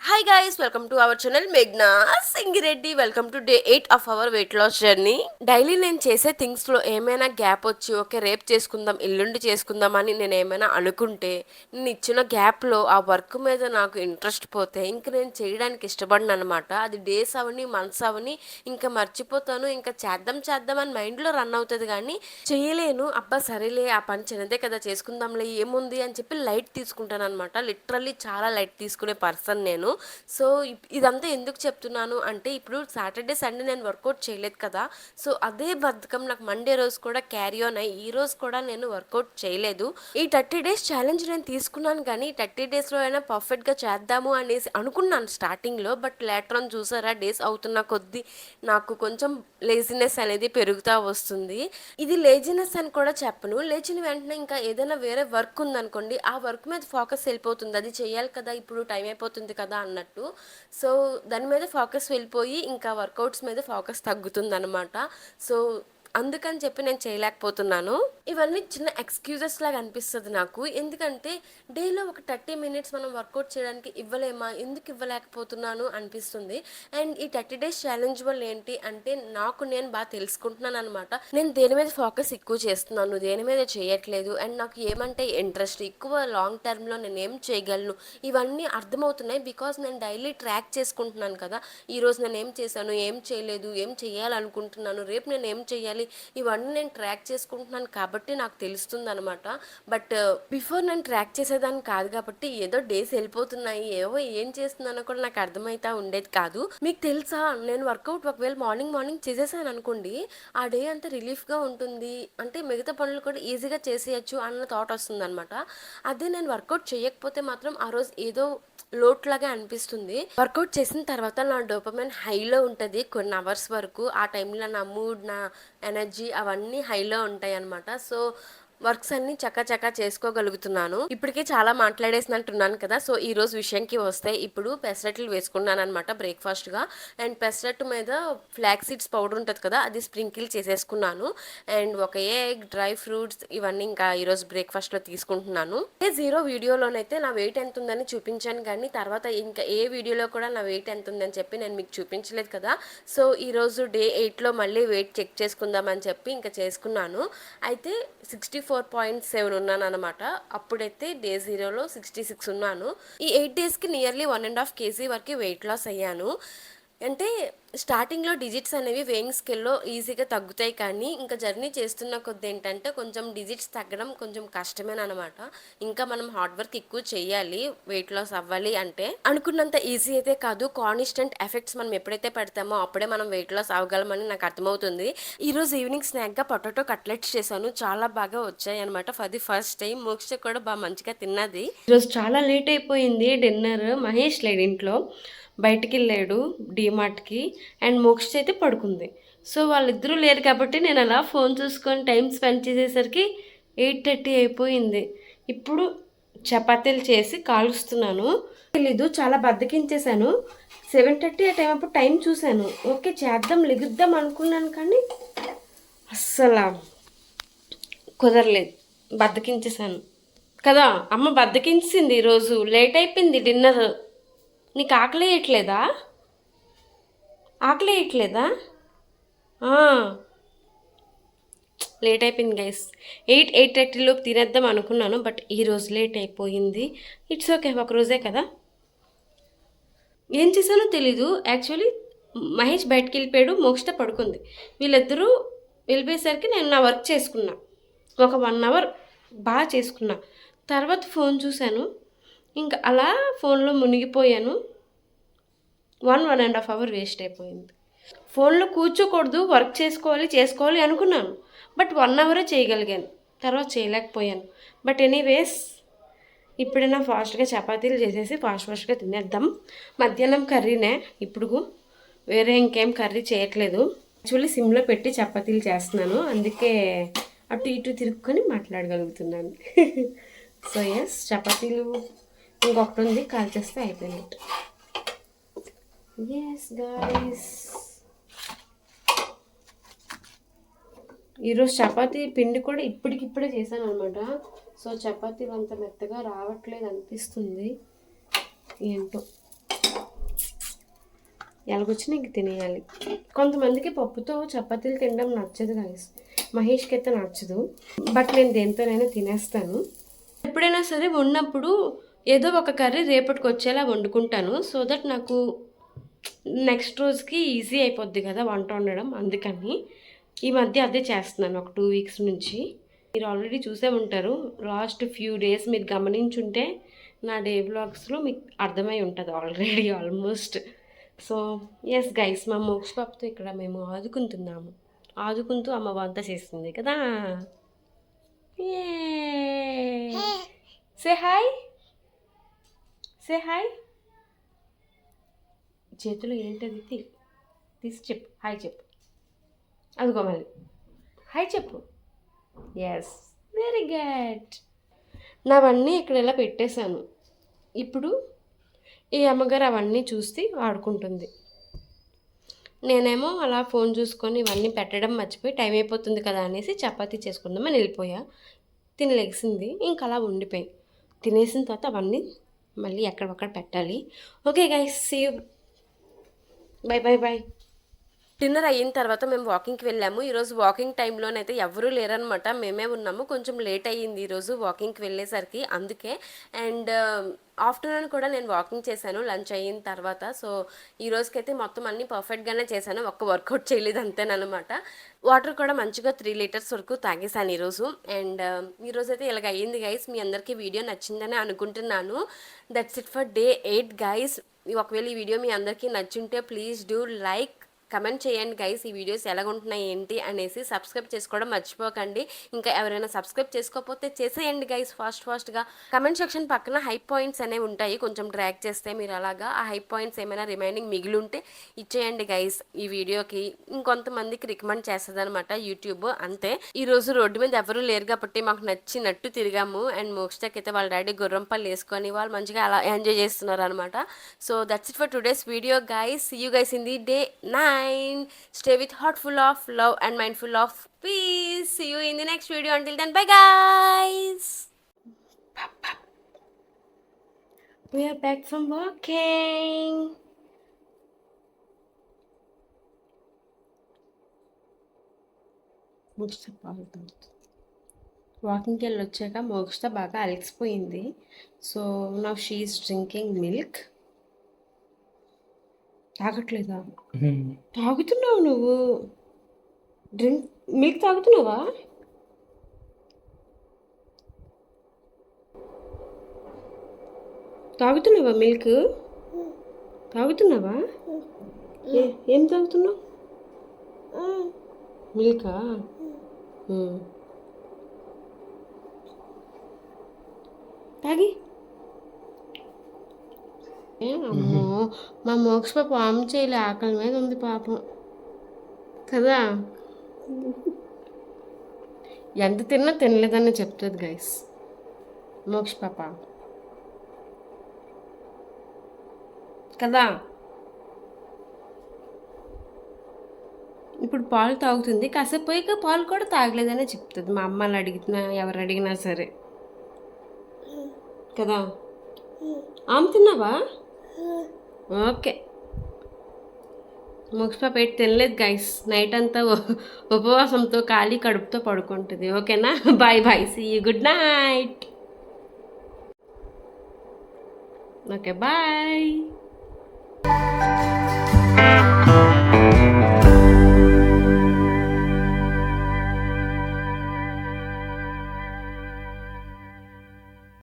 Hi guys, welcome to our channel Meghna Singireddy. Welcome to day 8 of our weight loss journey. Daily నేను చేసే థింగ్స్లో ఏమైనా gap వచ్చి okay రేపు చేసుకుందాం ఎల్లుండి చేసుకుందాం అని నేను ఏమైనా అనుకుంటే నేను ఇచ్చిన గ్యాప్లో ఆ వర్క్ మీద నాకు ఇంట్రెస్ట్ పోతే ఇంక నేను చేయడానికి ఇష్టపడను అనమాట. అది డేస్ అవని మంత్స్ అవని ఇంకా మర్చిపోతాను. ఇంకా చేద్దాం అని మైండ్లో రన్ అవుతుంది కానీ చేయలేను. అబ్బా సరేలే ఆ పని చిన్నదే కదా చేసుకుందాంలే ఏముంది అని చెప్పి లైట్ తీసుకుంటాను అనమాట. లిటరల్లీ చాలా లైట్ తీసుకునే పర్సన్ నేను. సో ఇదంతా ఎందుకు చెప్తున్నాను అంటే ఇప్పుడు సాటర్డే సండే నేను వర్కౌట్ చేయలేదు కదా. సో అదే బద్ధకం నాకు మండే రోజు కూడా క్యారీ ఆన్ అయ్యి ఈ రోజు కూడా నేను వర్కౌట్ చేయలేదు. ఈ 30 days ఛాలెంజ్ నేను తీసుకున్నాను కానీ 30 daysలో అయినా పర్ఫెక్ట్గా చేద్దాము అనేసి అనుకున్నాను స్టార్టింగ్లో. బట్ లేటర్ ఆన్ చూసారా డేస్ అవుతున్న కొద్దీ నాకు కొంచెం లేజినెస్ అనేది పెరుగుతూ వస్తుంది. ఇది లేజినెస్ అని కూడా చెప్పను. లేచిన వెంటనే ఇంకా ఏదైనా వేరే వర్క్ ఉందనుకోండి ఆ వర్క్ మీద ఫోకస్ వెళ్ళిపోతుంది. అది చేయాలి కదా ఇప్పుడు టైం అయిపోతుంది కదా అన్నట్టు. సో దాని మీద ఫోకస్ వెళ్ళిపోయి ఇంకా వర్కౌట్స్ మీద ఫోకస్ తగ్గుతుందనమాట. సో అందుకని చెప్పి నేను చేయలేకపోతున్నాను. ఇవన్నీ చిన్న ఎక్స్క్యూజెస్ లాగా అనిపిస్తుంది నాకు. ఎందుకంటే డేలో ఒక 30 minutes మనం వర్కౌట్ చేయడానికి ఇవ్వలేమా, ఎందుకు ఇవ్వలేకపోతున్నాను అనిపిస్తుంది. అండ్ ఈ 30 days ఛాలెంజ్ వల్ల ఏంటి అంటే నాకు నేను బాగా తెలుసుకుంటున్నాను అనమాట. నేను దేని మీద ఫోకస్ ఎక్కువ చేస్తున్నాను, దేని మీద చేయట్లేదు, అండ్ నాకు ఏమంటే ఇంట్రెస్ట్ ఎక్కువ, లాంగ్ టర్మ్లో నేను ఏం చేయగలను, ఇవన్నీ అర్థమవుతున్నాయి. బికాస్ నేను డైలీ ట్రాక్ చేసుకుంటున్నాను కదా. ఈరోజు నేను ఏం చేశాను, ఏం చేయలేదు, ఏం చేయాలనుకుంటున్నాను, రేపు నేను ఏం చేయాలి, ఇవన్నీ నేను ట్రాక్ చేసుకుంటున్నాను కాబట్టి నాకు తెలుస్తుంది అనమాట. బట్ బిఫోర్ నేను ట్రాక్ చేసేదాన్ని కాదు కాబట్టి ఏదో డేస్ వెళ్ళిపోతున్నాయి, ఏవో ఏం చేస్తున్నానో కూడా నాకు అర్థమైతే ఉండేది కాదు. మీకు తెలుసా నేను వర్కౌట్ ఒకవేళ మార్నింగ్ చేసేసాను అనుకోండి ఆ డే అంతా రిలీఫ్గా ఉంటుంది. అంటే మిగతా పనులు కూడా ఈజీగా చేసేయచ్చు అన్న థాట్ వస్తుంది అనమాట. అదే నేను వర్కౌట్ చేయకపోతే మాత్రం ఆ రోజు ఏదో లోట్లాగా అనిపిస్తుంది. వర్కౌట్ చేసిన తర్వాత నా డోపమైన్ హైలో ఉంటుంది కొన్ని అవర్స్ వరకు. ఆ టైంలో నా మూడ్, నా ఎనర్జీ అవన్నీ హైలో ఉంటాయి అన్నమాట. సో వర్క్స్ అన్ని చక్కచక్క చేసుకోగలుగుతున్నాను. ఇప్పటికే చాలా మాట్లాడేసినట్టున్నాను కదా. సో ఈ రోజు విషయంకి వస్తే ఇప్పుడు పెసరట్లు వేసుకున్నాను అనమాట బ్రేక్ఫాస్ట్గా. అండ్ పెసరట్టు మీద ఫ్లాక్ సీడ్స్ పౌడర్ ఉంటుంది కదా, అది స్ప్రింకిల్ చేసేసుకున్నాను. అండ్ ఒక ఎగ్, డ్రై ఫ్రూట్స్ ఇవన్నీ ఇంకా ఈరోజు బ్రేక్ఫాస్ట్లో తీసుకుంటున్నాను. జీరో వీడియోలోనైతే నా వెయిట్ ఎంత ఉందని చూపించాను కానీ తర్వాత ఇంకా ఏ వీడియోలో కూడా నా వెయిట్ ఎంత ఉందని చెప్పి నేను మీకు చూపించలేదు కదా. సో ఈరోజు డే 8లో మళ్ళీ వెయిట్ చెక్ చేసుకుందామని చెప్పి ఇంకా చేసుకున్నాను. అయితే 64.7 ఉన్నాను అనమాట. అప్పుడైతే డే 0లో 66 ఉన్నాను. ఈ 8 daysకి నియర్లీ 1.5 kg వరకు వెయిట్ లాస్ అయ్యాను. అంటే స్టార్టింగ్లో డిజిట్స్ అనేవి వేయింగ్ స్కేల్లో ఈజీగా తగ్గుతాయి కానీ ఇంకా జర్నీ చేస్తున్న కొద్ది ఏంటంటే కొంచెం డిజిట్స్ తగ్గడం కొంచెం కష్టమేనమాట. ఇంకా మనం హార్డ్ వర్క్ ఎక్కువ చేయాలి వెయిట్ లాస్ అవ్వాలి అంటే. అనుకున్నంత ఈజీ అయితే కాదు. కాన్స్టెంట్ ఎఫెక్ట్స్ మనం ఎప్పుడైతే పెడతామో అప్పుడే మనం వెయిట్ లాస్ అవ్వగలమని నాకు అర్థమవుతుంది. ఈరోజు ఈవినింగ్ స్నాక్గా పొటాటో కట్లెట్స్ చేశాను. చాలా బాగా వచ్చాయి అనమాట. For the first time. మోక్ష కూడా బాగా మంచిగా తిన్నది. ఈరోజు చాలా లేట్ అయిపోయింది డిన్నర్. మహేష్ లేడు ఇంట్లో, బయటికి వెళ్ళాడు డీమార్ట్కి. అండ్ మోక్ష అయితే పడుకుంది. సో వాళ్ళిద్దరూ లేరు కాబట్టి నేను అలా ఫోన్ చూసుకొని టైం స్పెండ్ చేసేసరికి 8:30 అయిపోయింది. ఇప్పుడు చపాతీలు చేసి కాలుస్తున్నాను. తెలీదు, చాలా బద్దకించేశాను. 7:30 ఆ టైం అప్పుడు టైం చూశాను. ఓకే చేద్దాం లెగుద్దాం అనుకున్నాను కానీ అస్సలు కుదరలేదు, బద్దకించేశాను కదా. అమ్మ బద్దకించింది. ఈరోజు లేట్ అయిపోయింది డిన్నర్. నీకు ఆకలి వేయట్లేదా? ఆకలి వేయట్లేదా? లేట్ అయిపోయింది గైస్. 8:30లోపు తినేద్దాం అనుకున్నాను బట్ ఈరోజు లేట్ అయిపోయింది. ఇట్స్ ఓకే, ఒక రోజే కదా. ఏం చేశానో తెలీదు. యాక్చువల్లీ మహేష్ బయటకు వెళ్ళిపోయాడు, మోక్షిత పడుకుంది. వీళ్ళిద్దరూ వెళ్ళిపోయేసరికి నేను నా వర్క్ చేసుకున్నా. ఒక 1 hour బాగా చేసుకున్నా. తర్వాత ఫోన్ చూశాను. ఇంకా అలా ఫోన్లో మునిగిపోయాను. 1.5 hour వేస్ట్ అయిపోయింది. ఫోన్లో కూర్చోకూడదు, వర్క్ చేసుకోవాలి అనుకున్నాను. బట్ 1 hour చేయగలిగాను, తర్వాత చేయలేకపోయాను. బట్ ఎనీవేస్ ఇప్పుడైనా ఫాస్ట్గా చపాతీలు చేసేసి ఫాస్ట్గా తినేద్దాం. మధ్యాహ్నం కర్రీనే ఇప్పుడు, వేరే ఇంకేం కర్రీ చేయట్లేదు. యాక్చువల్లీ సిమ్లో పెట్టి చపాతీలు చేస్తున్నాను, అందుకే అటు ఇటు తిరుక్కొని మాట్లాడగలుగుతున్నాను. సో ఎస్, చపాతీలు ఇంకొకటి ఉంది, కాల్ చేస్తే అయిపోయినట్టు. ఎస్ గాయస్, ఈరోజు చపాతీ పిండి కూడా ఇప్పటికిప్పుడే చేశాను అనమాట. సో చపాతీలు అంత మెత్తగా రావట్లేదు అనిపిస్తుంది ఏంటో. ఎలాగొచ్చినా ఇంక తినేయాలి. కొంతమందికి పప్పుతో చపాతీలు తినడం నచ్చదు గైస్. మహేష్కి అయితే నచ్చదు, బట్ నేను దేంతోనైనా తినేస్తాను. ఎప్పుడైనా సరే ఉన్నప్పుడు ఏదో ఒక కర్రీ రేపటికి వచ్చేలా వండుకుంటాను, సో దట్ నాకు నెక్స్ట్ రోజుకి ఈజీ అయిపోద్ది కదా వంట వండడం. అందుకని ఈ మధ్య అదే చేస్తున్నాను ఒక 2 వీక్స్ నుంచి. మీరు ఆల్రెడీ చూసే ఉంటారు, లాస్ట్ ఫ్యూ డేస్ మీరు గమనించుంటే నా డే వ్లాగ్స్లో మీకు అర్థమై ఉంటుంది already almost. So yes guys, మా మోక్ష పాపతో ఇక్కడ మేము ఆదుకుంటున్నాము. ఆదుకుంటూ అమ్మ వంట చేస్తుంది కదా. Say hi, say hi. చేతిలో ఏంటది తీసి చెప్పు, హాయ్ చెప్పు. అదిగో మళ్ళీ హాయ్ చెప్పు. Yes, very good. నావన్నీ ఇక్కడ ఇలా పెట్టేశాను. ఇప్పుడు ఈ అమ్మగారు అవన్నీ చూసి ఆడుకుంటుంది. నేనేమో అలా ఫోన్ చూసుకొని ఇవన్నీ పెట్టడం మర్చిపోయి టైం అయిపోతుంది కదా అనేసి చపాతీ చేసుకుందామని వెళ్ళిపోయా. తినలేసింది, ఇంకా అలా ఉండిపోయి. తినేసిన తర్వాత అవన్నీ మళ్ళీ ఎక్కడొక్కడ పెట్టాలి. Okay guys, see you, bye bye bye. Dinner అయిన తర్వాత మేము వాకింగ్కి వెళ్ళాము. ఈరోజు వాకింగ్ టైంలోనైతే ఎవరూ లేరనమాట, మేమే ఉన్నాము. కొంచెం లేట్ అయ్యింది ఈరోజు వాకింగ్కి వెళ్ళేసరికి, అందుకే. అండ్ ఆఫ్టర్నూన్ కూడా నేను వాకింగ్ చేశాను లంచ్ అయిన తర్వాత. సో ఈ రోజుకైతే మొత్తం అన్నీ పర్ఫెక్ట్గానే చేశాను, ఒక్క వర్కౌట్ చేయలేదు అంతేనమాట. వాటర్ కూడా మంచిగా 3 లీటర్స్ వరకు తాగేశాను ఈరోజు. అండ్ ఈరోజు అయితే ఇలాగ అయ్యింది గైస్. మీ అందరికీ వీడియో నచ్చిందని అనుకుంటున్నాను. That's it for day 8 guys. ఒకవేళ ఈ వీడియో మీ అందరికీ నచ్చుంటే ప్లీజ్ డూ లైక్, కమెంట్ చేయండి గైస్, ఈ వీడియోస్ ఎలాగుంటున్నాయి ఏంటి అనేసి. సబ్స్క్రైబ్ చేసుకోవడం మర్చిపోకండి. ఇంకా ఎవరైనా సబ్స్క్రైబ్ చేసుకోకపోతే చేసేయండి గైస్ ఫాస్ట్గా. కమెంట్ సెక్షన్ పక్కన హై పాయింట్స్ అనేవి ఉంటాయి, కొంచెం డ్రాగ్ చేస్తే మీరు అలాగా ఆ హై పాయింట్స్ ఏమైనా రిమైనింగ్ మిగిలి ఉంటే ఇచ్చేయండి గైస్ ఈ వీడియోకి. ఇంకొంతమందికి రికమెండ్ చేస్తుంది అనమాట యూట్యూబ్, అంతే. ఈరోజు రోడ్డు మీద ఎవరు లేరు కాబట్టి మాకు నచ్చినట్టు తిరిగాము. అండ్ మోక్షకి అయితే వాళ్ళ డాడీ గుర్రంపల్లి వేసుకొని వాళ్ళు మంచిగా అలా ఎంజాయ్ చేస్తున్నారు అనమాట. So that's it for today's video guys. See you guys in the day 9. Stay with heart full of love and mind full of peace. See you in the next video. Until then, bye guys. We are back from walking. వాకింగ్కి వెళ్ళి వచ్చాక మోక్ష బాగా అలసిపోయింది. So now she is drinking milk. తాగట్లేదా? తాగుతున్నావు నువ్వు? Drink milk తాగుతున్నావా? తాగుతున్నావా మిల్క్? తాగుతున్నావా? ఏం తాగుతున్నావు? మిల్కా? తాగి. అమ్మో, మా మోక్ష పాప ఆమె చేయలే, ఆకలి మీద ఉంది పాపం కదా. ఎంత తిన్నా తినలేదని చెప్తుంది గైస్ మోక్ష పాప కదా. ఇప్పుడు పాలు తాగుతుంది, కాసేపు పోయాక పాలు కూడా తాగలేదనే చెప్తుంది మా అమ్మని అడిగినా ఎవరు అడిగినా సరే కదా. ఆమె తిన్నావా? ఓకే. మోక్ష పెట్టి తినలేదు గైస్, నైట్ అంతా ఉపవాసంతో ఖాళీ కడుపుతో పడుకుంటుంది. ఓకేనా, bye bye, see you, good night. Okay bye.